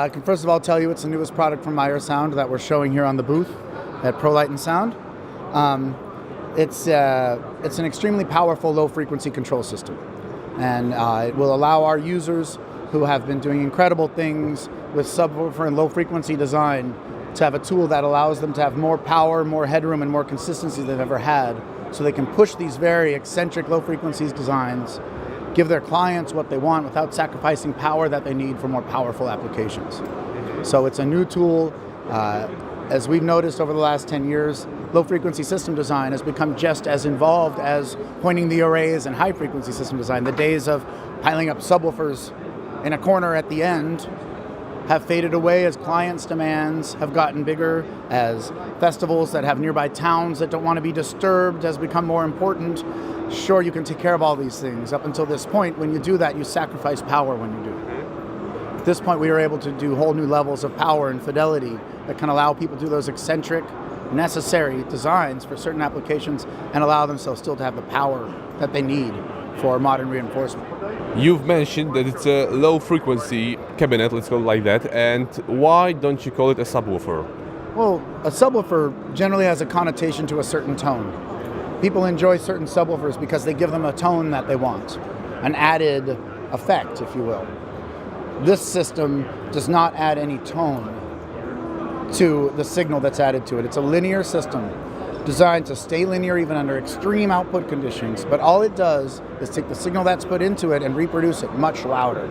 I can first of all tell you it's the newest product from Meyer Sound that we're showing here on the booth at Pro Light and Sound. It's an extremely powerful low-frequency control system, and it will allow our users who have been doing incredible things with subwoofer and low-frequency design to have a tool that allows them to have more power, more headroom, and more consistency than they've ever had, so they can push these very eccentric low-frequency designs, give their clients what they want without sacrificing power that they need for more powerful applications. So it's a new tool. As we've noticed over the last 10 years, low-frequency system design has become just as involved as pointing the arrays and high-frequency system design. The days of piling up subwoofers in a corner at the end have faded away as clients' demands have gotten bigger, as festivals that have nearby towns that don't want to be disturbed has become more important. Sure, you can take care of all these things. Up until this point, when you do that, you sacrifice power when you do it. At this point, we were able to do whole new levels of power and fidelity that can allow people to do those eccentric, necessary designs for certain applications and allow themselves still to have the power that they need for modern reinforcement. You've mentioned that it's a low-frequency cabinet, let's call it like that, and why don't you call it a subwoofer? Well, a subwoofer generally has a connotation to a certain tone. People enjoy certain subwoofers because they give them a tone that they want, an added effect, if you will. This system does not add any tone to the signal that's added to it. It's a linear system designed to stay linear even under extreme output conditions, but all it does is take the signal that's put into it and reproduce it much louder.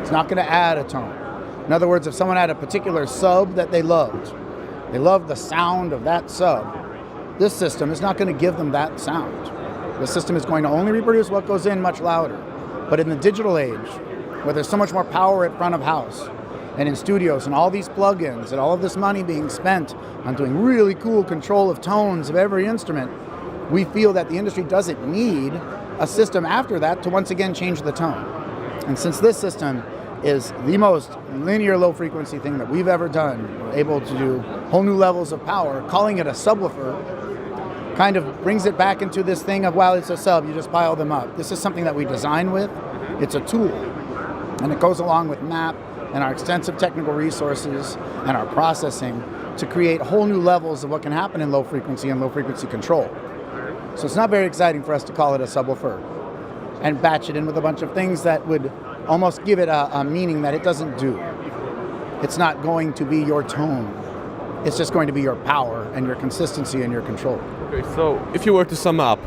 It's not going to add a tone. In other words, if someone had a particular sub that they loved the sound of that sub, this system is not going to give them that sound. The system is going to only reproduce what goes in much louder. But in the digital age, where there's so much more power at front of house, and in studios, and all these plugins, and all of this money being spent on doing really cool control of tones of every instrument, we feel that the industry doesn't need a system after that to once again change the tone. And since this system is the most linear low-frequency thing that we've ever done, we're able to do whole new levels of power. Calling it a subwoofer kind of brings it back into this thing of, well, it's a sub, you just pile them up. This is something that we design with. It's a tool, and it goes along with MAP and our extensive technical resources and our processing to create whole new levels of what can happen in low frequency and low frequency control. So it's not very exciting for us to call it a subwoofer and batch it in with a bunch of things that would almost give it a meaning that it doesn't do. It's not going to be your tone. It's just going to be your power and your consistency and your control. Okay, so if you were to sum up,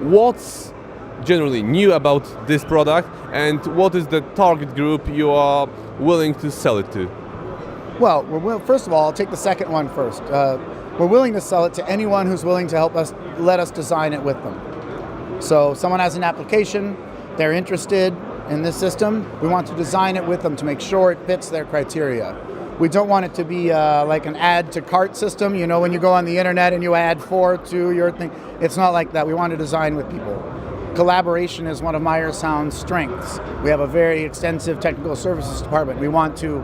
what's generally new about this product, and what is the target group you are willing to sell it to? Well, first of all, I'll take the second one first. We're willing to sell it to anyone who's willing to help us, let us design it with them. So someone has an application, they're interested in this system, we want to design it with them to make sure it fits their criteria. We don't want it to be like an add to cart system, you know, when you go on the internet and you add 4 to your thing. It's not like that. We want to design with people. Collaboration is one of Meyer Sound's strengths. We have a very extensive technical services department. We want to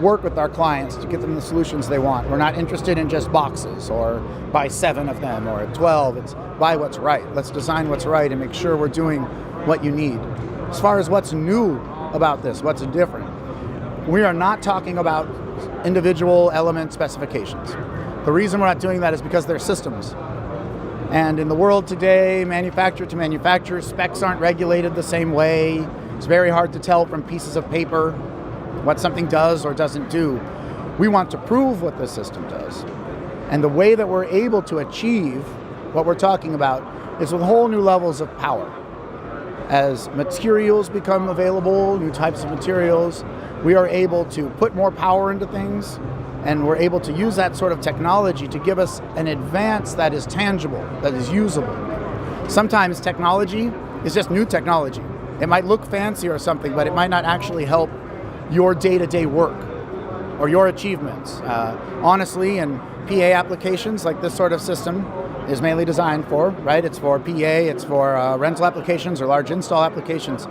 work with our clients to get them the solutions they want. We're not interested in just boxes or buy 7 of them or 12. It's buy what's right. Let's design what's right and make sure we're doing what you need. As far as what's new about this, what's different, we are not talking about individual element specifications. The reason we're not doing that is because they're systems. And in the world today, manufacturer to manufacturer, specs aren't regulated the same way. It's very hard to tell from pieces of paper what something does or doesn't do. We want to prove what the system does. And the way that we're able to achieve what we're talking about is with whole new levels of power. As materials become available, new types of materials, we are able to put more power into things, and we're able to use that sort of technology to give us an advance that is tangible, that is usable. Sometimes technology is just new technology. It might look fancy or something, but it might not actually help your day-to-day work or your achievements. Honestly, in PA applications, like this sort of system is mainly designed for, right? It's for PA, it's for rental applications or large install applications.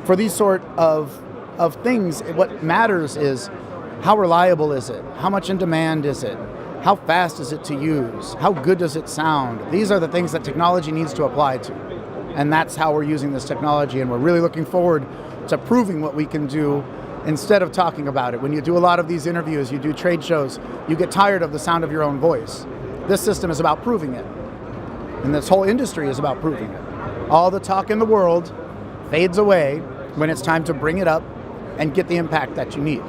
For these sort of things, what matters is how reliable is it? How much in demand is it? How fast is it to use? How good does it sound? These are the things that technology needs to apply to. And that's how we're using this technology, and we're really looking forward to proving what we can do instead of talking about it. When you do a lot of these interviews, you do trade shows, you get tired of the sound of your own voice. This system is about proving it. And this whole industry is about proving it. All the talk in the world fades away when it's time to bring it up and get the impact that you need.